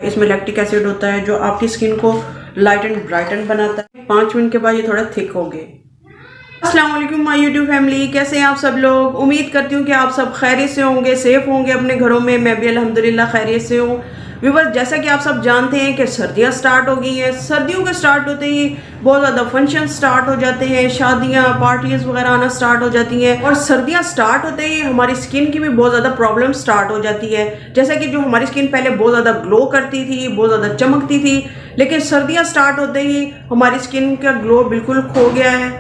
इसमें lactic acid होता है जो आपकी स्किन को लाइट एंड ब्राइटन बनाता है। 5 मिनट के बाद ये थोड़ा थिक हो गए। अस्सलाम वालेकुम माय यूट्यूब फैमिली, कैसे हैं आप सब लोग। उम्मीद करती हूँ कि आप सब खैरियत से होंगे, सेफ होंगे अपने घरों में। मैं भी अल्हम्दुलिल्लाह खैरियत से हूँ। व्यूअर्स, जैसा कि आप सब जानते हैं कि सर्दियाँ स्टार्ट हो गई हैं। सर्दियों के स्टार्ट होते ही बहुत ज़्यादा फंक्शन स्टार्ट हो जाते हैं, शादियाँ पार्टीज़ वगैरह आना स्टार्ट हो जाती हैं। और सर्दियाँ स्टार्ट होते ही हमारी स्किन की भी बहुत ज़्यादा प्रॉब्लम स्टार्ट हो जाती है। जैसे कि जो हमारी स्किन पहले बहुत ज़्यादा ग्लो करती थी, बहुत ज़्यादा चमकती थी, लेकिन सर्दियाँ स्टार्ट होते ही हमारी स्किन का ग्लो बिल्कुल खो गया है,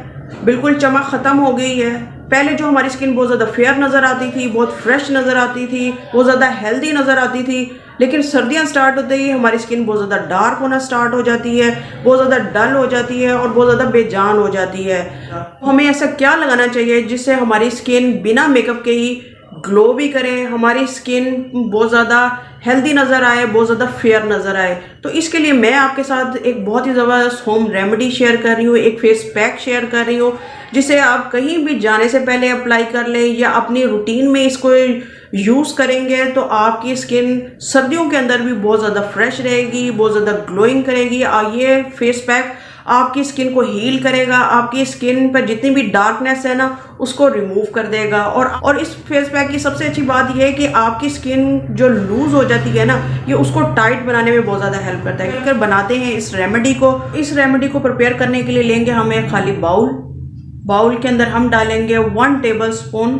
बिल्कुल चमक ख़त्म हो गई है। पहले जो हमारी स्किन बहुत ज़्यादा फेयर नज़र आती थी, बहुत फ्रेश नज़र आती थी, बहुत ज़्यादा हेल्दी नज़र आती थी, लेकिन सर्दियाँ स्टार्ट होते ही हमारी स्किन बहुत ज़्यादा डार्क होना स्टार्ट हो जाती है, बहुत ज़्यादा डल हो जाती है और बहुत ज़्यादा बेजान हो जाती है। हमें ऐसा क्या लगाना चाहिए जिससे हमारी स्किन बिना मेकअप के ही ग्लो भी करे, हमारी स्किन बहुत ज़्यादा हेल्दी नज़र आए, बहुत ज़्यादा फेयर नज़र आए। तो इसके लिए मैं आपके साथ एक बहुत ही ज़बरदस्त होम रेमेडी शेयर कर रही हूँ, एक फेस पैक शेयर कर रही हूँ, जिसे आप कहीं भी जाने से पहले अप्लाई कर लें या अपनी रूटीन में इसको यूज़ करेंगे तो आपकी स्किन सर्दियों के अंदर भी बहुत ज़्यादा फ्रेश रहेगी, बहुत ज़्यादा ग्लोइंग करेगी। ये फेस पैक आपकी स्किन को हील करेगा, आपकी स्किन पर जितनी भी डार्कनेस है ना उसको रिमूव कर देगा। और इस फेस पैक की सबसे अच्छी बात यह है कि आपकी स्किन जो लूज हो जाती है ना, ये उसको टाइट बनाने में बहुत ज़्यादा हेल्प करता है। अगर बनाते हैं इस रेमेडी को प्रिपेयर करने के लिए लेंगे हम एक खाली बाउल के अंदर हम डालेंगे 1 टेबल स्पून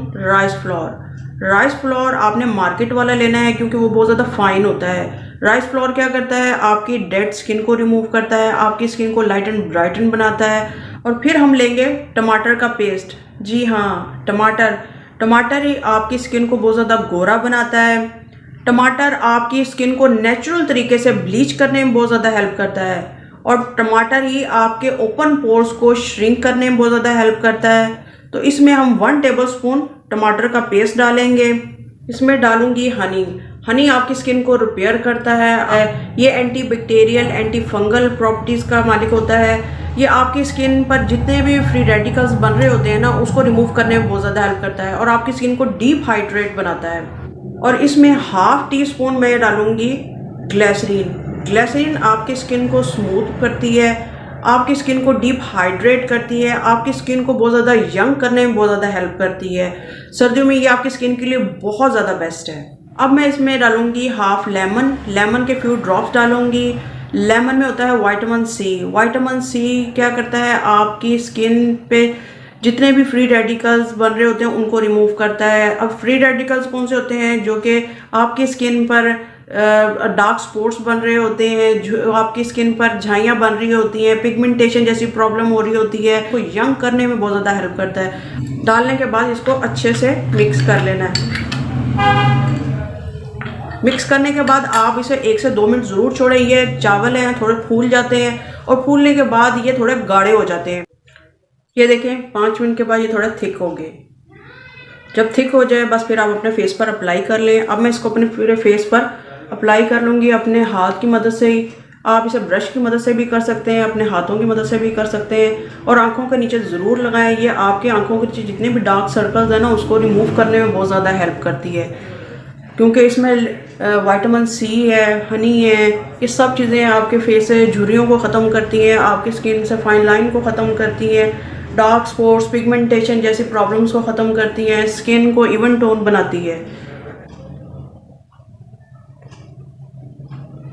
राइस फ्लोर आपने मार्केट वाला लेना है क्योंकि वो बहुत ज़्यादा फाइन होता है। राइस फ्लोर क्या करता है, आपकी डेड स्किन को रिमूव करता है, आपकी स्किन को लाइट एंड ब्राइटन बनाता है। और फिर हम लेंगे टमाटर का पेस्ट। जी हाँ, टमाटर ही आपकी स्किन को बहुत ज़्यादा गोरा बनाता है। टमाटर आपकी स्किन को नेचुरल तरीके से ब्लीच करने में बहुत ज़्यादा हेल्प करता है। और टमाटर ही आपके ओपन पोर्स को श्रिंक करने में बहुत ज़्यादा हेल्प करता है। तो इसमें हम 1 टेबल स्पून टमाटर का पेस्ट डालेंगे। इसमें डालूंगी हनी आपकी स्किन को रिपेयर करता है। ये anti bacterial, anti fungal properties का मालिक होता है। ये आपकी स्किन पर जितने भी फ्री रेडिकल्स बन रहे होते हैं ना उसको रिमूव करने में बहुत ज़्यादा हेल्प करता है और आपकी स्किन को डीप हाइड्रेट बनाता है। और इसमें 1/2 टीस्पून मैं डालूंगी ग्लिसरीन आपकी स्किन को स्मूथ करती है, आपकी स्किन को डीप हाइड्रेट करती है, आपकी स्किन को बहुत ज़्यादा यंग करने में बहुत ज़्यादा हेल्प करती है। सर्दियों में ये आपकी स्किन के लिए बहुत ज़्यादा बेस्ट है। अब मैं इसमें डालूंगी हाफ लेमन के फ्यू ड्रॉप्स डालूंगी। लेमन में होता है विटामिन सी क्या करता है, आपकी स्किन पे जितने भी फ्री रेडिकल्स बन रहे होते हैं उनको रिमूव करता है। अब फ्री रेडिकल्स कौन से होते हैं, जो कि आपकी स्किन पर डार्क स्पॉट्स बन रहे होते हैं, जो आपकी स्किन पर झाइयाँ बन रही होती हैं, पिगमेंटेशन जैसी प्रॉब्लम हो रही होती है, को यंग करने में बहुत ज़्यादा हेल्प करता है। डालने के बाद इसको अच्छे से मिक्स कर लेना है। मिक्स करने के बाद आप इसे 1 से 2 मिनट ज़रूर छोड़ें। ये चावल हैं थोड़े फूल जाते हैं और फूलने के बाद ये थोड़े गाढ़े हो जाते हैं। ये देखें 5 मिनट के बाद ये थोड़ा थिक हो गए। जब थिक हो जाए बस फिर आप अपने फेस पर अप्लाई कर लें। अब मैं इसको अपने पूरे फेस पर अप्लाई कर लूँगी अपने हाथ की मदद से ही। आप इसे ब्रश की मदद से भी कर सकते हैं, अपने हाथों की मदद से भी कर सकते हैं। और आंखों के नीचे ज़रूर लगाएं। ये आपके आंखों के नीचे जितने भी डार्क सर्कल्स हैं ना उसको रिमूव करने में बहुत ज़्यादा हेल्प करती है, क्योंकि इसमें विटामिन सी है, हनी है, ये सब चीज़ें आपके फेस से झुर्रियों को ख़त्म करती हैं, आपकी स्किन से फाइन लाइन को ख़त्म करती हैं, डार्क स्पॉट्स, पिगमेंटेशन जैसी प्रॉब्लम्स को ख़त्म करती हैं, स्किन को इवन टोन बनाती है।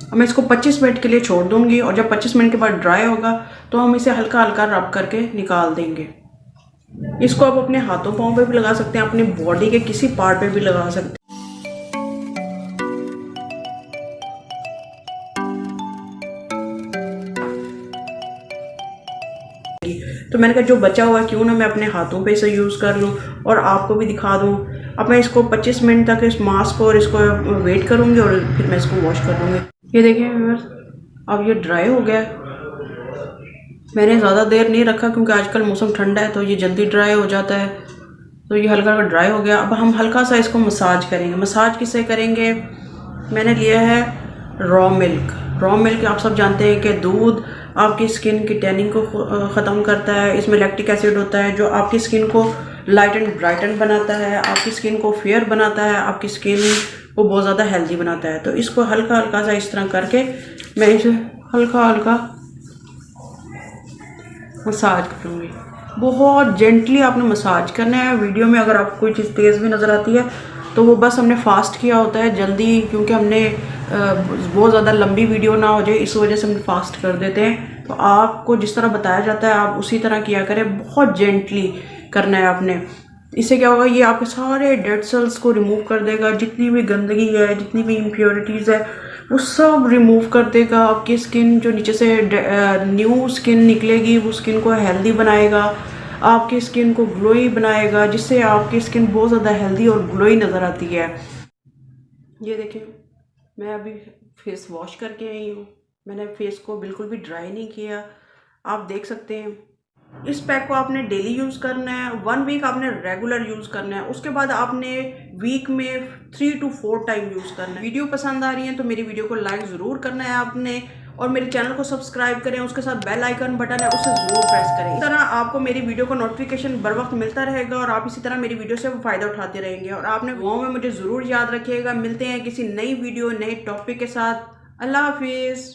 अब मैं इसको 25 मिनट के लिए छोड़ दूंगी और जब 25 मिनट के बाद ड्राई होगा तो हम इसे हल्का हल्का रब करके निकाल देंगे। इसको आप अपने हाथों पाँव पे भी लगा सकते हैं, अपनी बॉडी के किसी पार्ट पे भी लगा सकते हैं। तो मैंने कहा जो बचा हुआ है क्यों ना मैं अपने हाथों पे इसे यूज़ कर लूँ और आपको भी दिखा दूँ। अब मैं इसको 25 मिनट तक इस मास्क और इसको वेट करूँगी और फिर मैं इसको वॉश कर लूँगी। ये देखें व्यूअर्स, अब ये ड्राई हो गया। मैंने ज़्यादा देर नहीं रखा क्योंकि आजकल मौसम ठंडा है तो ये जल्दी ड्राई हो जाता है। तो ये हल्का हल्का ड्राई हो गया। अब हम हल्का सा इसको मसाज करेंगे। मसाज किससे करेंगे, मैंने लिया है रॉ मिल्क। आप सब जानते हैं कि दूध आपकी स्किन की टैनिंग को ख़त्म करता है। इसमें लैक्टिक एसिड होता है जो आपकी स्किन को लाइट एंड ब्राइटन बनाता है, आपकी स्किन को फेयर बनाता है, आपकी स्किन वो बहुत ज़्यादा हेल्दी बनाता है। तो इसको हल्का हल्का सा इस तरह करके मैं इसे हल्का हल्का मसाज करूँगी। बहुत जेंटली आपने मसाज करना है। वीडियो में अगर आपको कोई चीज़ तेज़ भी नज़र आती है तो वो बस हमने फास्ट किया होता है जल्दी, क्योंकि हमने बहुत ज़्यादा लंबी वीडियो ना हो जाए इस वजह से हम फास्ट कर देते हैं। तो आपको जिस तरह बताया जाता है आप उसी तरह किया करें, बहुत जेंटली करना है आपने। इससे क्या होगा, ये आपके सारे डेड सेल्स को रिमूव कर देगा, जितनी भी गंदगी है, जितनी भी इम्प्योरिटीज़ है वो सब रिमूव कर देगा। आपकी स्किन जो नीचे से न्यू स्किन निकलेगी वो स्किन को हेल्दी बनाएगा, आपकी स्किन को ग्लोई बनाएगा, जिससे आपकी स्किन बहुत ज़्यादा हेल्दी और ग्लोई नज़र आती है। ये देखिए मैं अभी फेस वॉश करके आई हूँ, मैंने फेस को बिल्कुल भी ड्राई नहीं किया, आप देख सकते हैं। इस पैक को आपने डेली यूज़ करना है, 1 वीक आपने रेगुलर यूज़ करना है, उसके बाद आपने वीक में 3 to 4 टाइम यूज़ करना है। वीडियो पसंद आ रही है तो मेरी वीडियो को लाइक ज़रूर करना है आपने, और मेरे चैनल को सब्सक्राइब करें, उसके साथ बेल आइकन बटन है उसे ज़रूर प्रेस करें। इस तरह आपको मेरी वीडियो का नोटिफिकेशन बर वक्त मिलता रहेगा और आप इसी तरह मेरी वीडियो से फ़ायदा उठाते रहेंगे। और आपने दुआओं में मुझे ज़रूर याद रखिएगा। मिलते हैं किसी नई वीडियो नए टॉपिक के साथ। अल्लाह हाफिज़।